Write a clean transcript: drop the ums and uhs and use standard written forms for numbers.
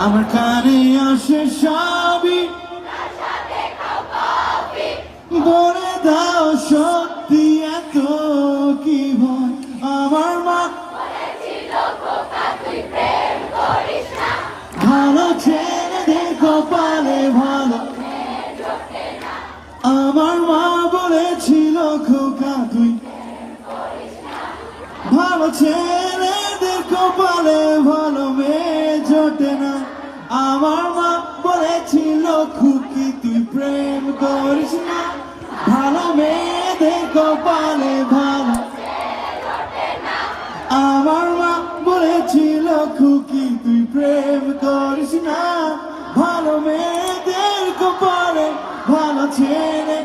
আমার কানে আসে সবই, বলে দাও সত্যি এত কি ভয়। আমার মা ভালো ছেলে দেখো পালে ভালো, আমার মা বলেছিল খোকা তুই ভালো ছেলেদের কপালে ভালো মেয়ে জোটে না। আমার মা বলেছিল খুকি তুই প্রেম করিস না, ভালো মেয়েদের কপালে ভালো। আমার মা বলেছিল খুকি তুই প্রেম করিস না, ভালো মেয়েদের কপালে ভালো ছেলে।